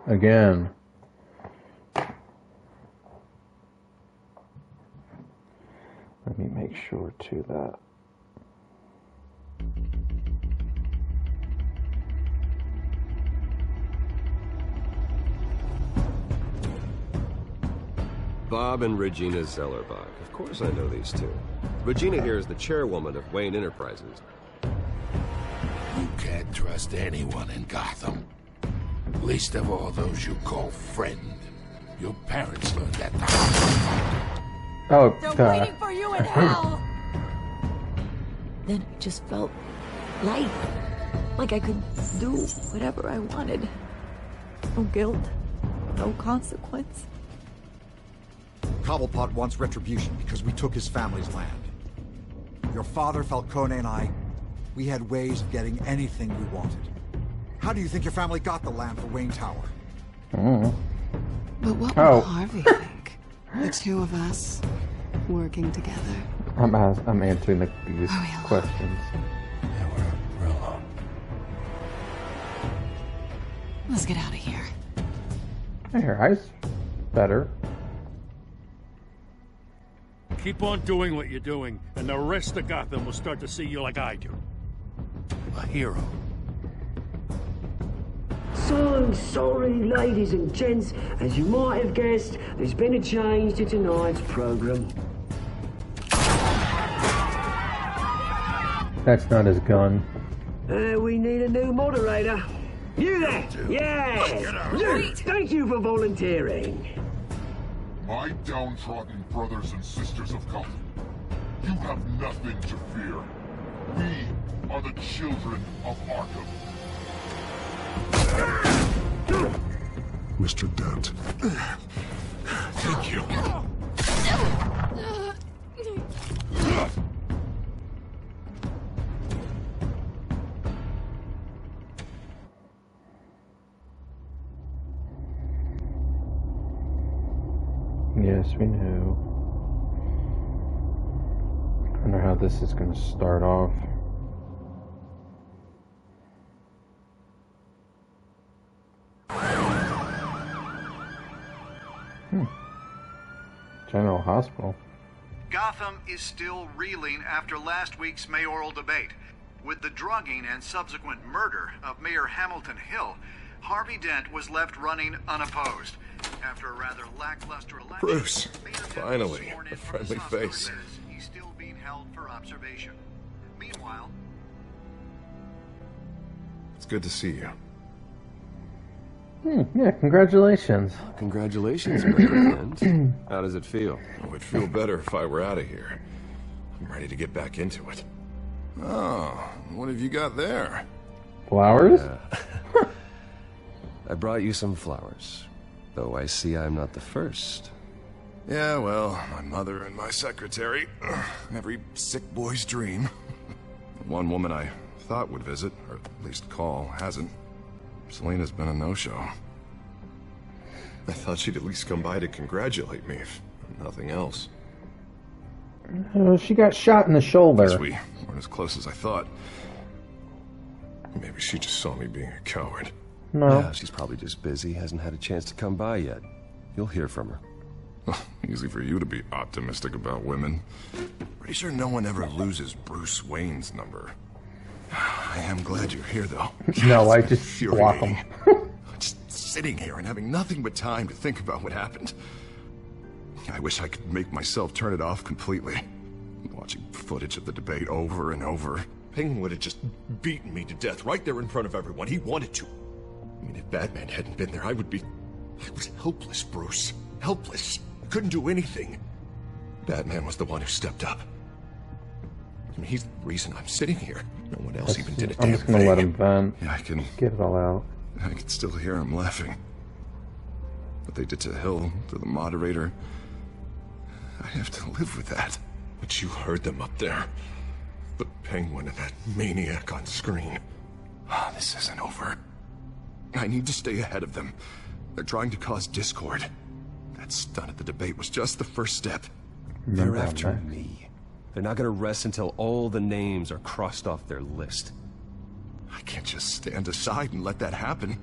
Again. Let me make sure to that. Bob and Regina Zellerbach. Of course I know these two. Regina here is the chairwoman of Wayne Enterprises. You can't trust anyone in Gotham. Least of all those you call friend. Your parents learned that the Oh, they're waiting for you in hell! Then I just felt light. Like I could do whatever I wanted. No guilt. No consequence. Cobblepot wants retribution because we took his family's land. Your father, Falcone, and I, we had ways of getting anything we wanted. How do you think your family got the land for Wayne Tower? Oh. But what will Harvey think? The two of us working together. I'm answering these questions. Yeah, we're alone. Let's get out of here. Hey, your eyes better. Keep on doing what you're doing, and the rest of Gotham will start to see you like I do. A hero. So sorry, ladies and gents. As you might have guessed, there's been a change to tonight's program. That's not his gun. We need a new moderator. You there? Yes! Luke, thank you for volunteering. My downtrodden brothers and sisters of Gotham, you have nothing to fear. We are the children of Arkham. Mr. Dent. Thank you. Yes, we knew. I wonder how this is going to start off. General Hospital. Gotham is still reeling after last week's mayoral debate. With the drugging and subsequent murder of Mayor Hamilton Hill, Harvey Dent was left running unopposed. After a rather lackluster election, Bruce, finally, a friendly face. He's still being held for observation. Meanwhile, It's good to see you. Yeah, congratulations. Congratulations, Mr. Dent. How does it feel? It would feel better if I were out of here. I'm ready to get back into it. Oh, what have you got there? Flowers? I brought you some flowers. Though I see I'm not the first. Yeah, well, my mother and my secretary. Every sick boy's dream. One woman I thought would visit, or at least call, hasn't. Selena's been a no-show. I thought she'd at least come by to congratulate me, if nothing else. She got shot in the shoulder. Guess we weren't as close as I thought. Maybe she just saw me being a coward. No. Yeah, she's probably just busy, hasn't had a chance to come by yet. You'll hear from her. Easy for you to be optimistic about women. Pretty sure no one ever loses Bruce Wayne's number. I am glad you're here, though. No, I just block them. Just sitting here and having nothing but time to think about what happened. I wish I could make myself turn it off completely. Watching footage of the debate over and over. Penguin would have just beaten me to death right there in front of everyone. He wanted to. I mean, if Batman hadn't been there, I was helpless, Bruce. Helpless. I couldn't do anything. Batman was the one who stepped up. I mean, he's the reason I'm sitting here. No one else even did a damn thing. I'm just gonna let him vent. Yeah, I can get it all out. I can still hear him laughing. What they did to Hill, to the moderator. I have to live with that. But you heard them up there. The Penguin and that maniac on screen. This isn't over. I need to stay ahead of them. They're trying to cause discord. That stunt at the debate was just the first step. They're after me. They're not gonna rest until all the names are crossed off their list. I can't just stand aside and let that happen.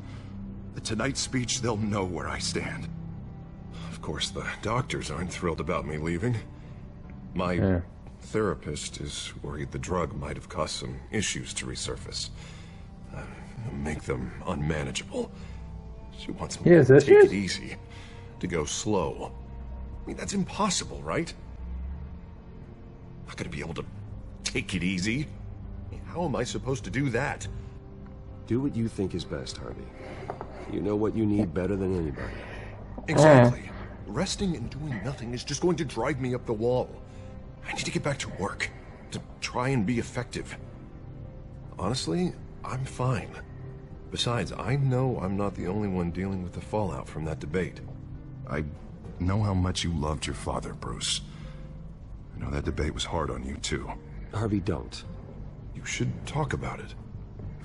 At tonight's speech, they'll know where I stand. Of course, the doctors aren't thrilled about me leaving. My therapist is worried the drug might have caused some issues to resurface. Make them unmanageable. She wants me to take it easy, to go slow. I mean, that's impossible, right? I'm not gonna be able to take it easy. How am I supposed to do that? Do what you think is best, Harvey. You know what you need better than anybody. Exactly. Resting and doing nothing is just going to drive me up the wall. I need to get back to work, to try and be effective. Honestly, I'm fine. Besides, I know I'm not the only one dealing with the fallout from that debate. I know how much you loved your father, Bruce. I know that debate was hard on you, too. Harvey, don't. You should talk about it.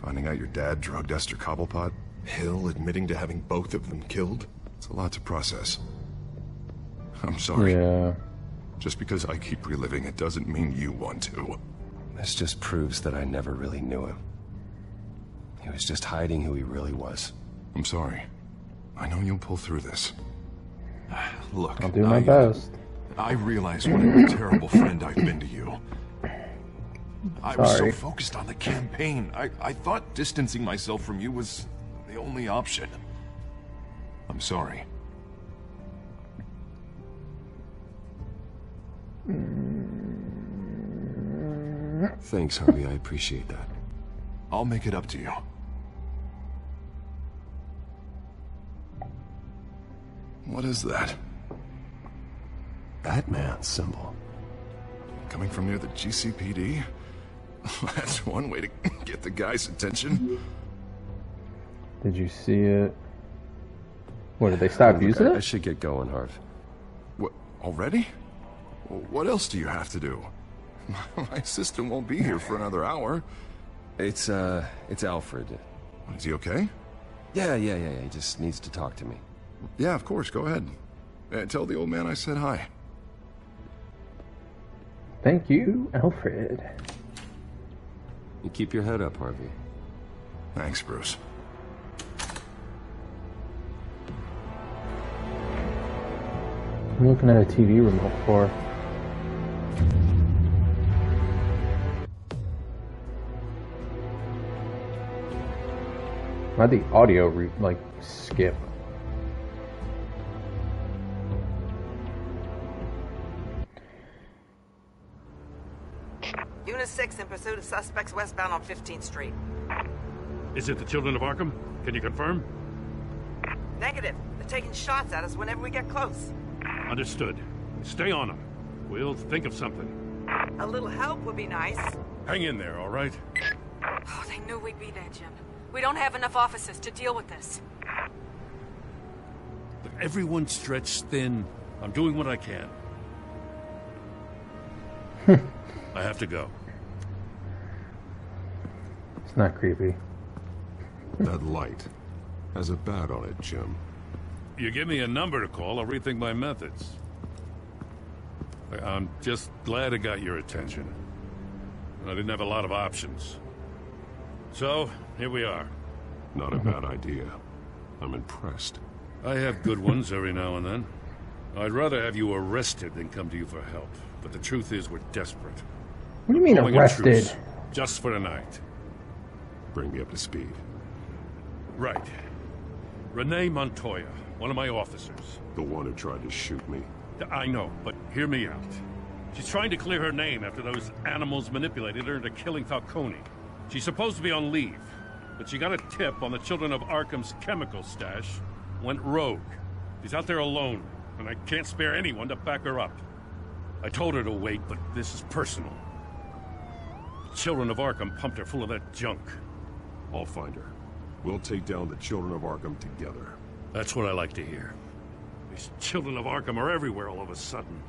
Finding out your dad drugged Esther Cobblepot, Hill admitting to having both of them killed. It's a lot to process. I'm sorry. Yeah. Just because I keep reliving it doesn't mean you want to. This just proves that I never really knew him. He was just hiding who he really was. I'm sorry. I know you'll pull through this. Look, I'll do my best. I realize what a terrible friend I've been to you. I was so focused on the campaign. I thought distancing myself from you was the only option. I'm sorry. Thanks, Harvey. I appreciate that. I'll make it up to you. What is that? Batman's symbol. Coming from near the GCPD? That's one way to get the guy's attention. Did you see it? What, did they stop using it? I should get going, Harv. What, already? What else do you have to do? My assistant won't be here for another hour. It's Alfred. Is he okay? Yeah. He just needs to talk to me. Yeah, of course. Go ahead. Tell the old man I said hi. Thank you, Alfred. You keep your head up, Harvey. Thanks, Bruce. I'm looking at a TV remote for. Why'd the audio skip? Unit 6 in pursuit of suspects westbound on 15th Street. Is it the Children of Arkham? Can you confirm? Negative. They're taking shots at us whenever we get close. Understood. Stay on them. We'll think of something. A little help would be nice. Hang in there, all right? Oh, they knew we'd be there, Jim. We don't have enough officers to deal with this. Look, everyone's stretched thin. I'm doing what I can. I have to go. It's not creepy. That light has a bat on it, Jim. You give me a number to call, I'll rethink my methods. I'm just glad I got your attention. I didn't have a lot of options. So, here we are. Not a bad idea. I'm impressed. I have good ones every now and then. I'd rather have you arrested than come to you for help. But the truth is, we're desperate. What do you mean arrested? Just for tonight. Bring me up to speed. Right. Renee Montoya, one of my officers. The one who tried to shoot me. I know, but hear me out. She's trying to clear her name after those animals manipulated her into killing Falcone. She's supposed to be on leave, but she got a tip on the Children of Arkham's chemical stash, went rogue. She's out there alone, and I can't spare anyone to back her up. I told her to wait, but this is personal. The Children of Arkham pumped her full of that junk. I'll find her. We'll take down the Children of Arkham together. That's what I like to hear. These Children of Arkham are everywhere all of a sudden.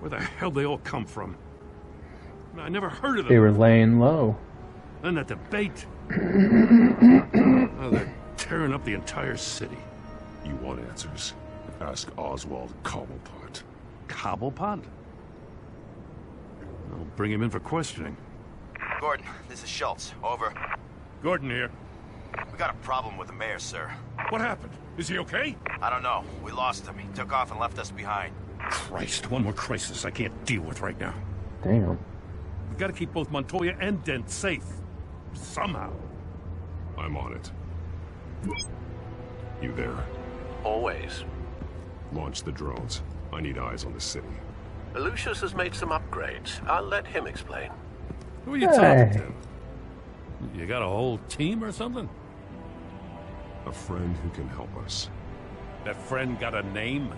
Where the hell they all come from? I never heard of them. They were laying low. Then that debate. Now they're tearing up the entire city. You want answers? Ask Oswald Cobblepot. Cobblepot? I'll bring him in for questioning. Gordon, this is Schultz. Over. Gordon here. We got a problem with the mayor, sir. What happened? Is he okay? I don't know. We lost him. He took off and left us behind. Christ, one more crisis I can't deal with right now. Damn. We've got to keep both Montoya and Dent safe. Somehow. I'm on it. You there? Always. Launch the drones. I need eyes on the city. Lucius has made some upgrades. I'll let him explain. Who are you talking to? You got a whole team or something? A friend who can help us. That friend got a name?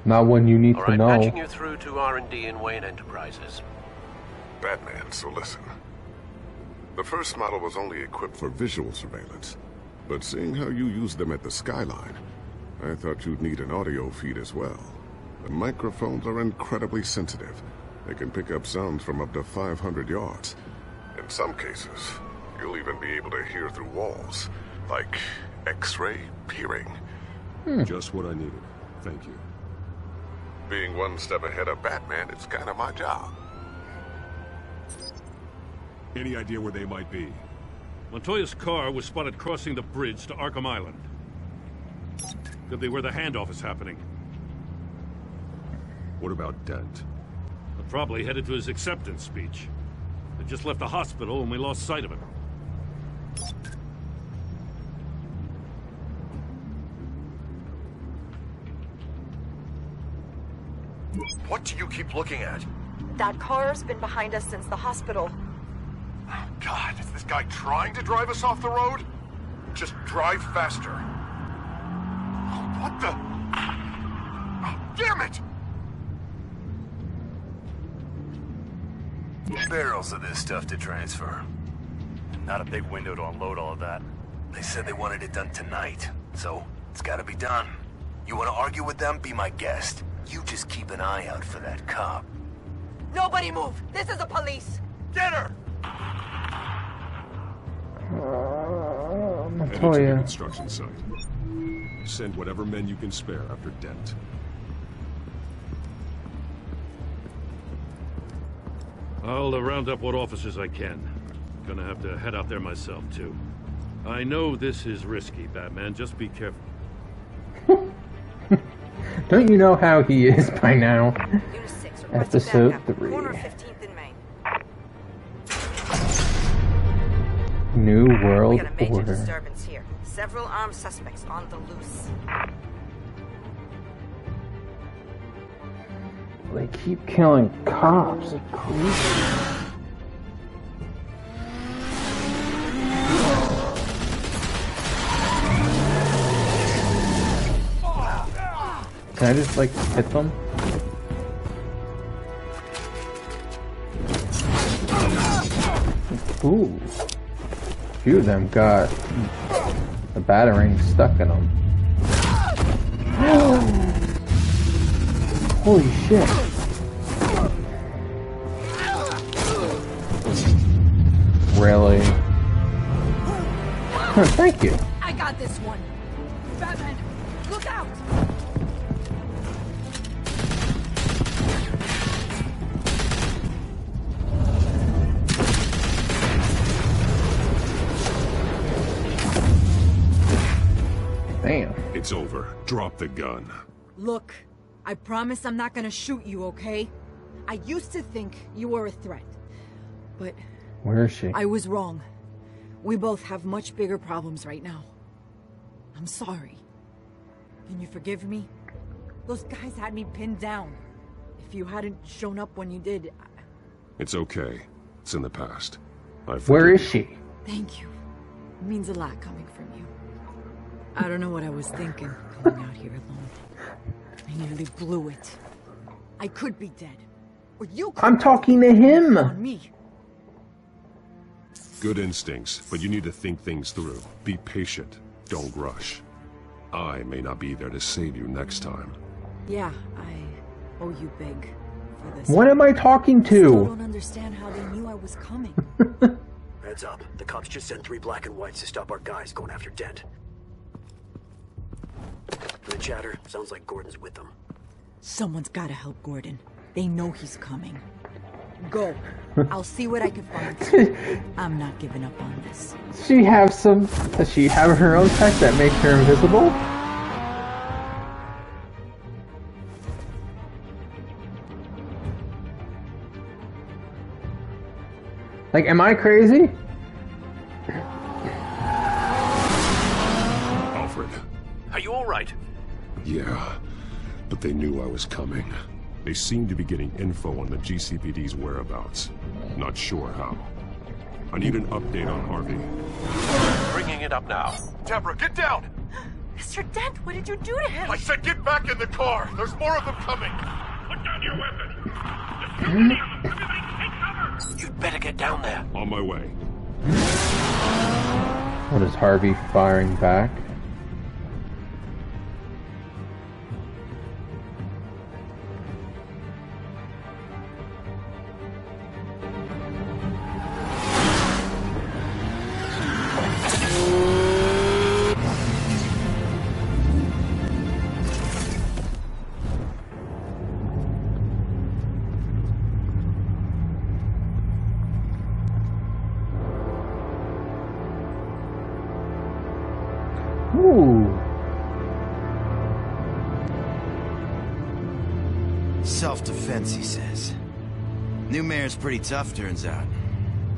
Not one you need to know. Patching you through to R&D in Wayne Enterprises. Batman, so listen. The first model was only equipped for visual surveillance. But seeing how you use them at the skyline, I thought you'd need an audio feed as well. The microphones are incredibly sensitive. They can pick up sounds from up to 500 yards. In some cases, you'll even be able to hear through walls. Like X-ray peering. Just what I needed. Thank you. Being one step ahead of Batman, it's kind of my job. Any idea where they might be? Montoya's car was spotted crossing the bridge to Arkham Island. Could be where the handoff is happening. What about Dent? Probably headed to his acceptance speech. They just left the hospital and we lost sight of him. What do you keep looking at? That car's been behind us since the hospital. Oh, God, is this guy trying to drive us off the road? Just drive faster. What the? Oh, damn it! Barrels of this stuff to transfer. Not a big window to unload all of that. They said they wanted it done tonight, so it's gotta be done. You wanna argue with them? Be my guest. You just keep an eye out for that cop. Nobody move! This is the police! Get her! Headed to the construction site. Send whatever men you can spare after Dent. I'll round up what officers I can. Gonna have to head out there myself, too. I know this is risky, Batman. Just be careful. Don't you know how he is by now? Episode 3. New World We got a major Order. disturbance here. Several armed suspects on the loose. They keep killing cops. It's crazy. Can I just, like, hit them? Ooh. A few of them got the batarang stuck in them. Holy shit. Really? Huh, thank you. I got this one. Batman, look out! Damn. It's over. Drop the gun. Look, I promise I'm not gonna shoot you, okay? I used to think you were a threat, but... Where is she? I was wrong. We both have much bigger problems right now. I'm sorry. Can you forgive me? Those guys had me pinned down. If you hadn't shown up when you did... It's okay. It's in the past. Where is she? Thank you. It means a lot coming from you. I don't know what I was thinking, coming out here alone. I nearly blew it. I could be dead. Or you could. I'm talking to him! On me. Good instincts, but you need to think things through. Be patient. Don't rush. I may not be there to save you next time. Yeah, I owe you big for this. What am I talking I still to? don't understand how they knew I was coming. Heads up. The cops just sent 3 black and whites to stop our guys going after Dent. For the chatter, sounds like Gordon's with them. Someone's gotta help Gordon. They know he's coming. Go. I'll see what I can find. I'm not giving up on this. Does she have her own tech that makes her invisible? Like, am I crazy? Alfred. Are you all right? Yeah, but they knew I was coming. They seem to be getting info on the GCPD's whereabouts. Not sure how. I need an update on Harvey. Bringing it up now. Deborah, get down! Mr. Dent, what did you do to him? I said get back in the car! There's more of them coming! Put down your weapon! You'd better get down there. On my way. What is Harvey firing back? Self-defense, he says. New mayor's pretty tough, turns out.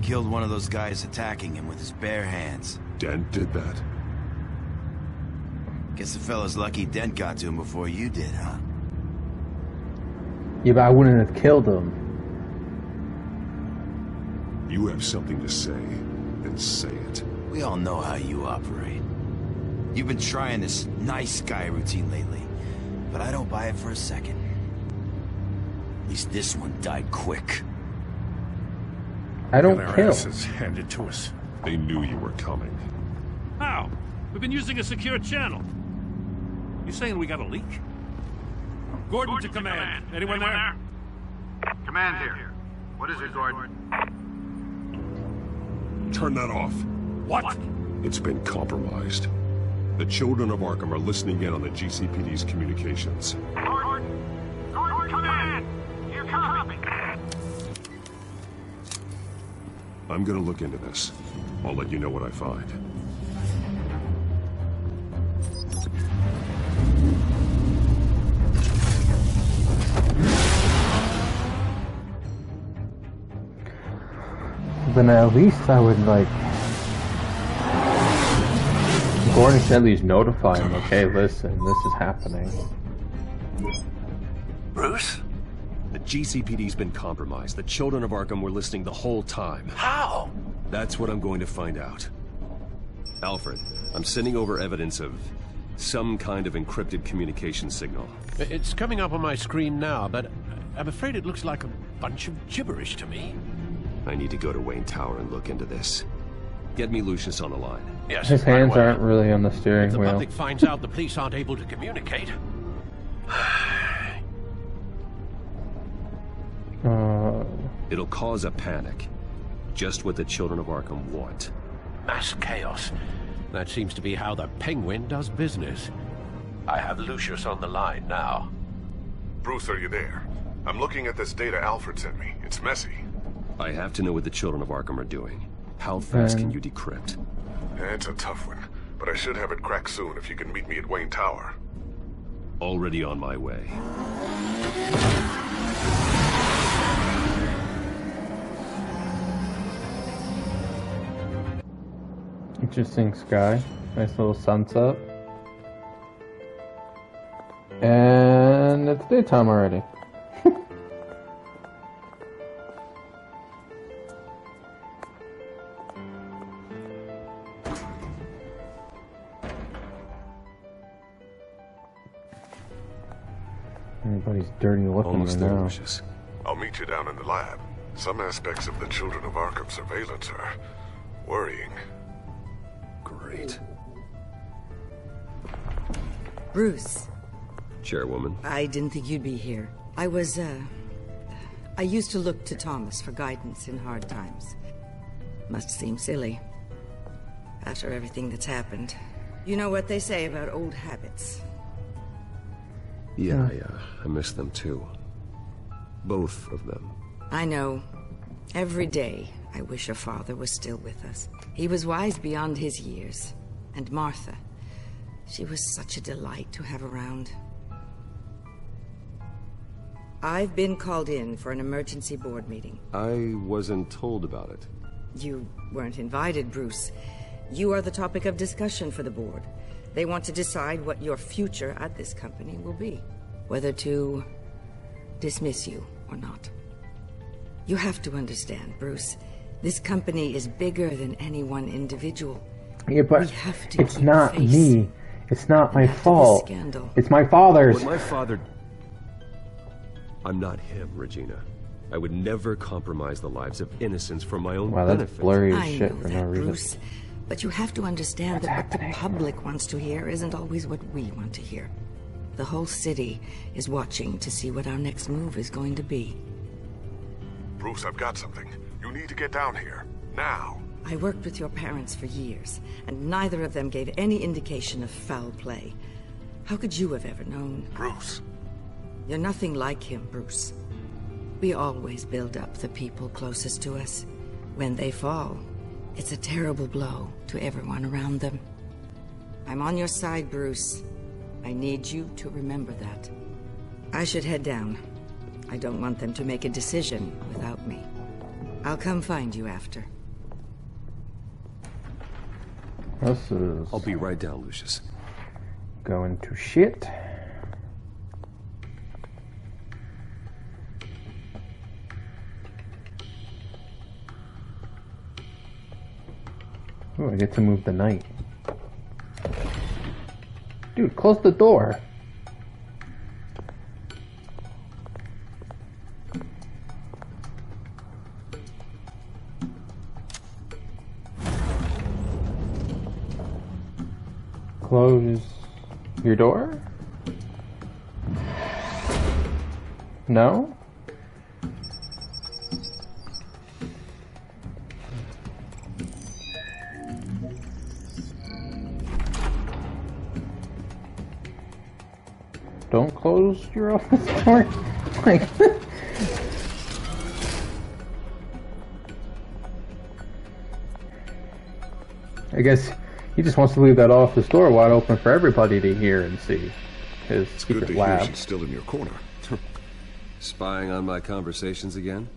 Killed one of those guys attacking him with his bare hands. Dent did that? Guess the fella's lucky Dent got to him before you did, huh? Yeah, but I wouldn't have killed him. You have something to say, then say it. We all know how you operate. You've been trying this nice guy routine lately, but I don't buy it for a second. At least this one died quick. I don't Their kill. asses handed to us. They knew you were coming. How? We've been using a secure channel. You saying we got a leak? Gordon to command. Anyone there? Command here. What is it, Gordon? Turn that off. What? It's been compromised. The children of Arkham are listening in on the GCPD's communications. Gordon, command! You copy? I'm gonna look into this. I'll let you know what I find. Then at least I would, like... Gordon should at least notify him, okay, listen, this is happening. Bruce? The GCPD's been compromised. The children of Arkham were listening the whole time. How? That's what I'm going to find out. Alfred, I'm sending over evidence of some kind of encrypted communication signal. It's coming up on my screen now, but I'm afraid it looks like a bunch of gibberish to me. I need to go to Wayne Tower and look into this. Get me Lucius on the line. Yes, His hands aren't really on the steering If the wheel. public finds out the police aren't able to communicate. It'll cause a panic. Just what the children of Arkham want. Mass chaos. That seems to be how the Penguin does business. I have Lucius on the line now. Bruce, are you there? I'm looking at this data Alfred sent me. It's messy. I have to know what the children of Arkham are doing. How fast can you decrypt? It's a tough one, but I should have it cracked soon if you can meet me at Wayne Tower. Already on my way. Interesting sky. Nice little sunset. And it's daytime already. Everybody's dirty looking Almost right there, now. Lucius. I'll meet you down in the lab. Some aspects of the Children of Arkham surveillance are worrying. Great. Bruce. Chairwoman. I didn't think you'd be here. I used to look to Thomas for guidance in hard times. Must seem silly. After everything that's happened. You know what they say about old habits. Yeah, I miss them too. Both of them. I know. Every day, I wish your father was still with us. He was wise beyond his years. And Martha, she was such a delight to have around. I've been called in for an emergency board meeting. I wasn't told about it. You weren't invited, Bruce. You are the topic of discussion for the board. They want to decide what your future at this company will be. Whether to dismiss you or not. You have to understand, Bruce. This company is bigger than any one individual. Yeah, but it's not me. It's not my fault. It's my father's. When my father... I'm not him, Regina. I would never compromise the lives of innocents for my own benefit. That's blurry as shit I know for that, no reason. Bruce. But you have to understand that what the public wants to hear isn't always what we want to hear. The whole city is watching to see what our next move is going to be. Bruce, I've got something. You need to get down here. Now. I worked with your parents for years, and neither of them gave any indication of foul play. How could you have ever known? Bruce. You're nothing like him, Bruce. We always build up the people closest to us. When they fall, it's a terrible blow to everyone around them. I'm on your side, Bruce. I need you to remember that. I should head down. I don't want them to make a decision without me. I'll come find you after. This is... I'll be right down, Lucius. Going to shit. Ooh, I get to move the night. Dude, close the door. Close your door? No? Don't close your office door? Like... I guess he just wants to leave that office door wide open for everybody to hear and see. His secret lab. Hear she's still in your corner. Spying on my conversations again?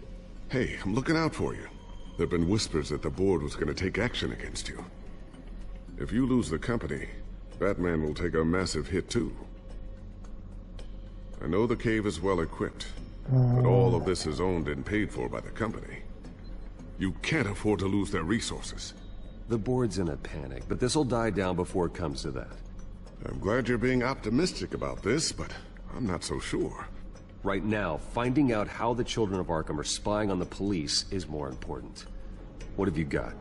Hey, I'm looking out for you. There've been whispers that the board was going to take action against you. If you lose the company, Batman will take a massive hit too. I know the cave is well equipped, but all of this is owned and paid for by the company. You can't afford to lose their resources. The board's in a panic, but this'll die down before it comes to that. I'm glad you're being optimistic about this, but I'm not so sure. Right now, finding out how the children of Arkham are spying on the police is more important. What have you got?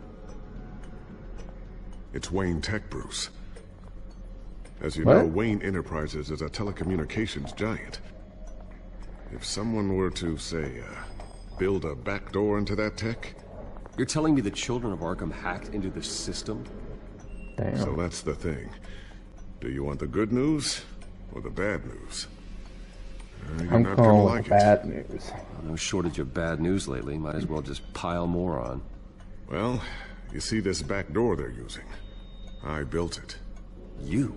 It's Wayne Tech, Bruce. As you know, Wayne Enterprises is a telecommunications giant. If someone were to, say, build a backdoor into that tech... You're telling me the children of Arkham hacked into the system? Damn. So that's the thing. Do you want the good news or the bad news? I'm calling bad news. No shortage of bad news lately. Might as well just pile more on. Well, you see this back door they're using? I built it. You?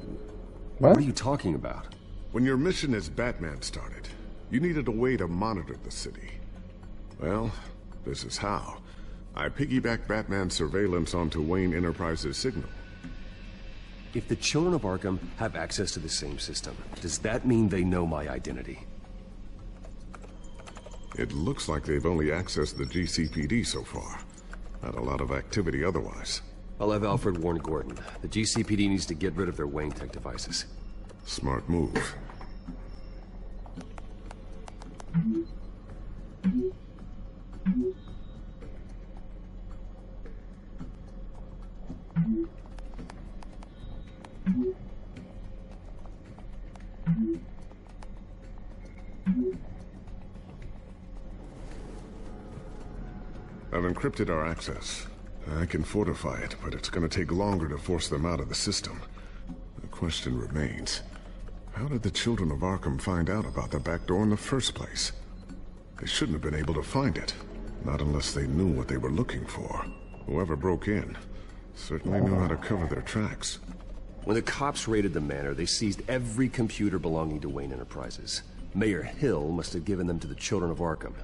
What are you talking about? When your mission as Batman started, you needed a way to monitor the city. Well, this is how. I piggybacked Batman's surveillance onto Wayne Enterprises' signal. If the children of Arkham have access to the same system, does that mean they know my identity? It looks like they've only accessed the GCPD so far. Not a lot of activity otherwise. I'll have Alfred warn Gordon. The GCPD needs to get rid of their Wayne Tech devices. Smart move. I've encrypted our access. I can fortify it, but it's going to take longer to force them out of the system. The question remains, how did the children of Arkham find out about the back door in the first place? They shouldn't have been able to find it. Not unless they knew what they were looking for. Whoever broke in certainly knew how to cover their tracks. When the cops raided the manor, they seized every computer belonging to Wayne Enterprises. Mayor Hill must have given them to the children of Arkham.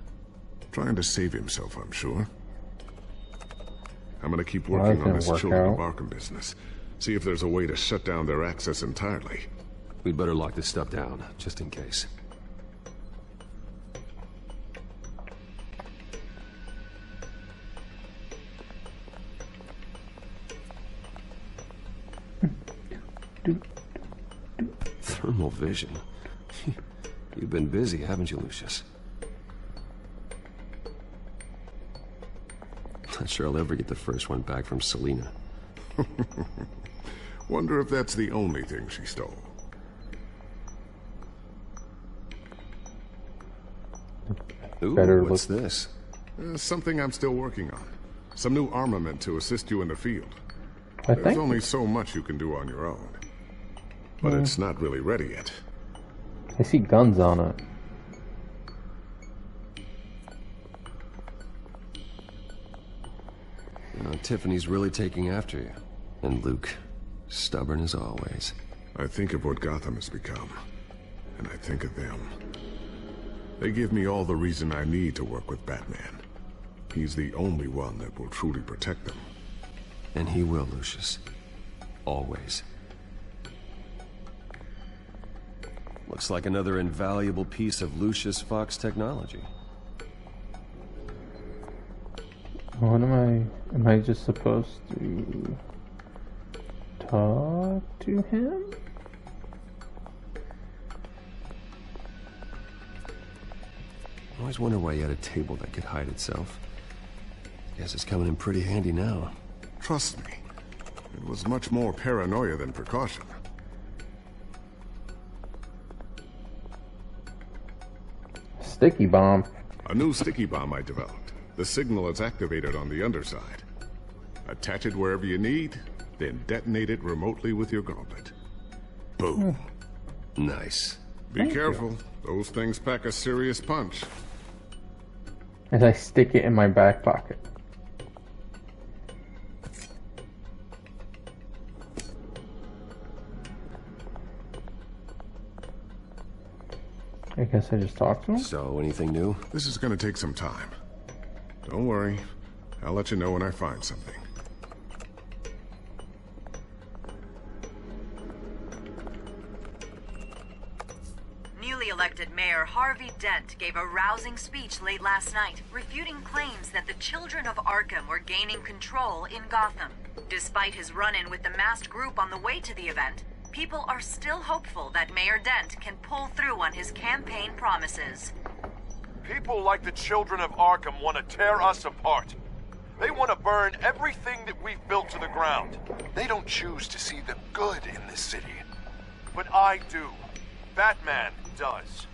Trying to save himself, I'm sure. I'm gonna keep working on this Children of Arkham business. See if there's a way to shut down their access entirely. We'd better lock this stuff down, just in case. Thermal vision. You've been busy, haven't you, Lucius? Not sure I'll ever get the first one back from Selina. Wonder if that's the only thing she stole. Ooh, what's this? Something I'm still working on. Some new armament to assist you in the field. There's only so much you can do on your own. But it's not really ready yet. I see guns on it. Tiffany's really taking after you. And Luke, stubborn as always. I think of what Gotham has become. And I think of them. They give me all the reason I need to work with Batman. He's the only one that will truly protect them. And he will, Lucius. Always. Looks like another invaluable piece of Lucius Fox technology. What am I just supposed to talk to him? I always wonder why he had a table that could hide itself. Guess it's coming in pretty handy now. Trust me, it was much more paranoia than precaution. Sticky bomb. A new sticky bomb I developed. The signal is activated on the underside. Attach it wherever you need, then detonate it remotely with your gauntlet. Boom. Nice. Be careful. Those things pack a serious punch. As I stick it in my back pocket. I guess I just talked to him. So, anything new? This is gonna take some time. Don't worry. I'll let you know when I find something. Newly elected Mayor Harvey Dent gave a rousing speech late last night, refuting claims that the children of Arkham were gaining control in Gotham. Despite his run-in with the masked group on the way to the event, people are still hopeful that Mayor Dent can pull through on his campaign promises. People like the children of Arkham want to tear us apart. They want to burn everything that we've built to the ground. They don't choose to see the good in this city. But I do. Batman does.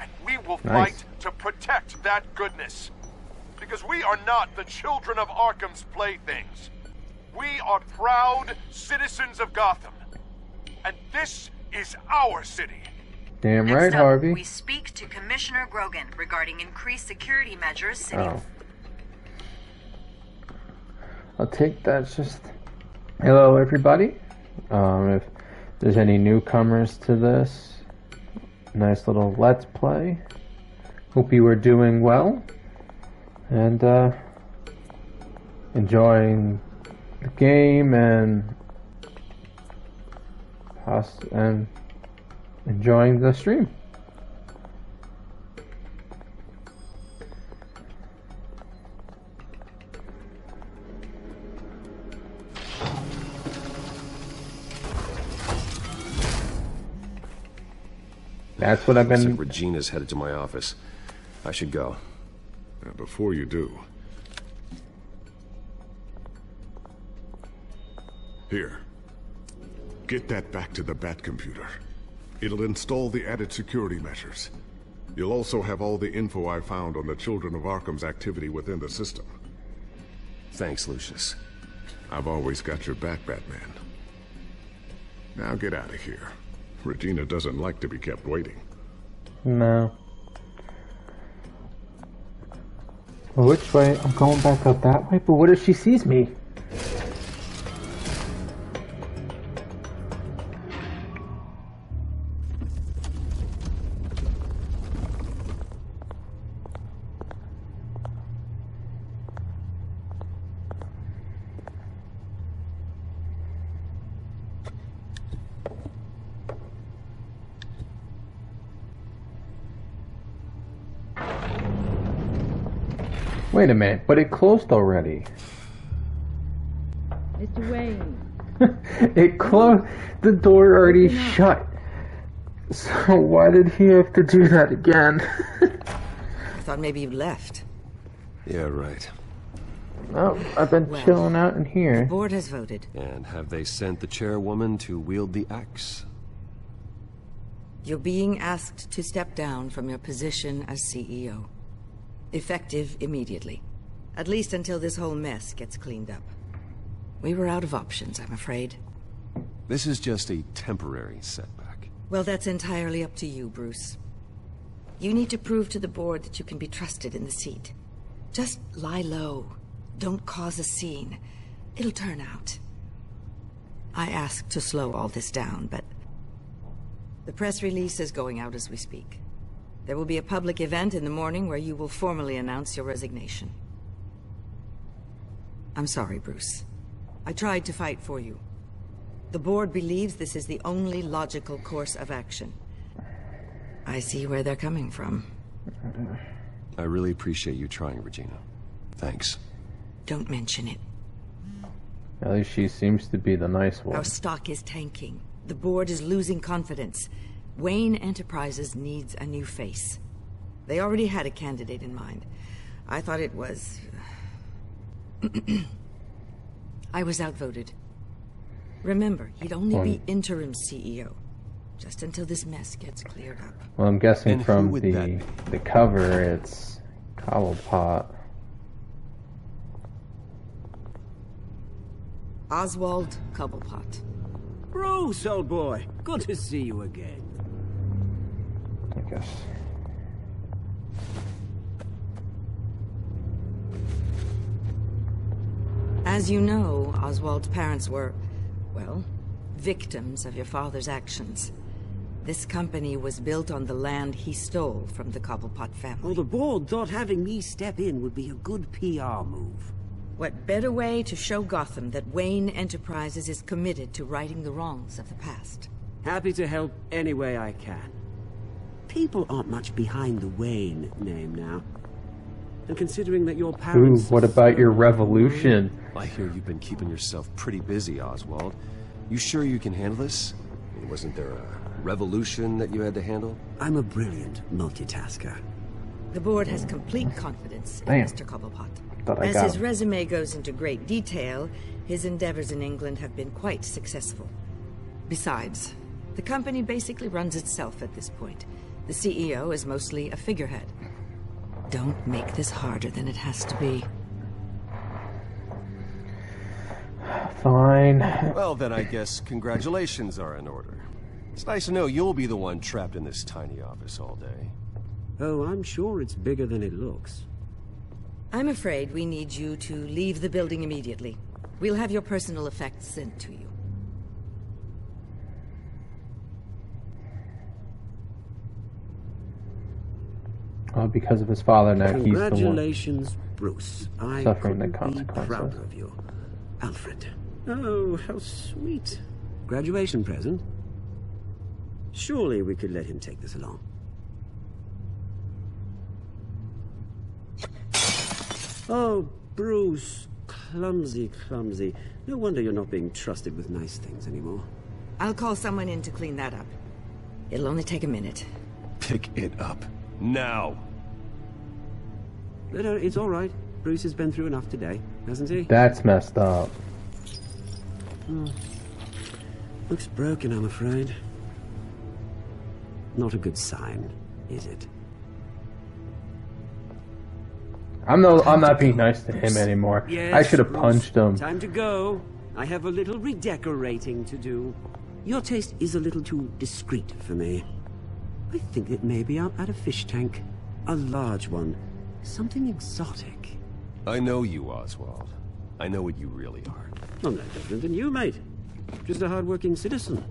And we will fight to protect that goodness. Because we are not the children of Arkham's playthings. We are proud citizens of Gotham. And this is our city. Damn right, Harvey. We speak to Commissioner Grogan regarding increased security measures city. Oh. I'll take that. Just hello, everybody. If there's any newcomers to this, nice little let's play. Hope you are doing well and enjoying the game and enjoying the stream. That's what I've been... Looks like Regina's headed to my office. I should go. Before you do... Here. Get that back to the Bat computer. It'll install the added security measures. You'll also have all the info I found on the Children of Arkham's activity within the system. Thanks, Lucius. I've always got your back, Batman. Now get out of here. Regina doesn't like to be kept waiting. No. Well, which way? I'm going back up that way, but what if she sees me? Wait a minute, but it closed already. Mr. Wayne. It closed. The door already shut. So why did he have to do that again? I thought maybe you left. Yeah, right. Oh, I've been chilling out in here. The board has voted. And have they sent the chairwoman to wield the axe? You're being asked to step down from your position as CEO. Effective immediately. At least until this whole mess gets cleaned up. We were out of options, I'm afraid. This is just a temporary setback. Well, that's entirely up to you, Bruce. You need to prove to the board that you can be trusted in the seat. Just lie low. Don't cause a scene. It'll turn out. I asked to slow all this down, but the press release is going out as we speak. There will be a public event in the morning where you will formally announce your resignation. I'm sorry, Bruce. I tried to fight for you. The board believes this is the only logical course of action. I see where they're coming from. I really appreciate you trying, Regina. Thanks. Don't mention it. At least she seems to be the nice one. Our stock is tanking. The board is losing confidence. Wayne Enterprises needs a new face. They already had a candidate in mind. I thought it was... I was outvoted. Remember, he'd only be interim CEO. Just until this mess gets cleared up. Well, I'm guessing from the cover, it's Cobblepot. Oswald Cobblepot. Bruce, old boy. Good to see you again. I guess. As you know, Oswald's parents were, well, victims of your father's actions. This company was built on the land he stole from the Cobblepot family. Well, the board thought having me step in would be a good PR move. What better way to show Gotham that Wayne Enterprises is committed to righting the wrongs of the past? Happy to help any way I can. People aren't much behind the Wayne name now. And considering that your parents... Ooh, what about your revolution? I hear you've been keeping yourself pretty busy, Oswald. You sure you can handle this? I mean, wasn't there a revolution that you had to handle? I'm a brilliant multitasker. The board has complete confidence in Mr. Cobblepot. As his resume goes into great detail, his endeavors in England have been quite successful. Besides, the company basically runs itself at this point. The CEO is mostly a figurehead. Don't make this harder than it has to be. Fine. Well, then I guess congratulations are in order. It's nice to know you'll be the one trapped in this tiny office all day. Oh, I'm sure it's bigger than it looks. I'm afraid we need you to leave the building immediately. We'll have your personal effects sent to you. Well, because of his father now, he's the one Congratulations, Bruce. I suffering the couldn't be consequences. prouder of you. Alfred. Oh, how sweet. Graduation present? Surely we could let him take this along. Oh, Bruce. Clumsy, clumsy. No wonder you're not being trusted with nice things anymore. I'll call someone in to clean that up. It'll only take a minute. Pick it up. Now! No, it's all right. Bruce has been through enough today, hasn't he? That's messed up. Oh. Looks broken, I'm afraid. Not a good sign, is it? I'm not being nice to him anymore. Yes, I should have Bruce. punched him. Time to go. I have a little redecorating to do. Your taste is a little too discreet for me. I think that maybe I'll add a fish tank. A large one. Something exotic. I know you, Oswald. I know what you really are. I'm no different than you, mate. Just a hard-working citizen.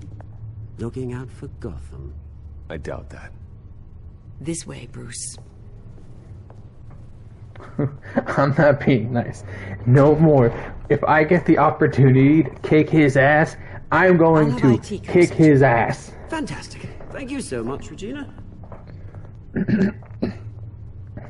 Looking out for Gotham. I doubt that. This way, Bruce. I'm not being nice. No more. If I get the opportunity to kick his ass, I'm going to kick his ass. Fantastic. Thank you so much, Regina.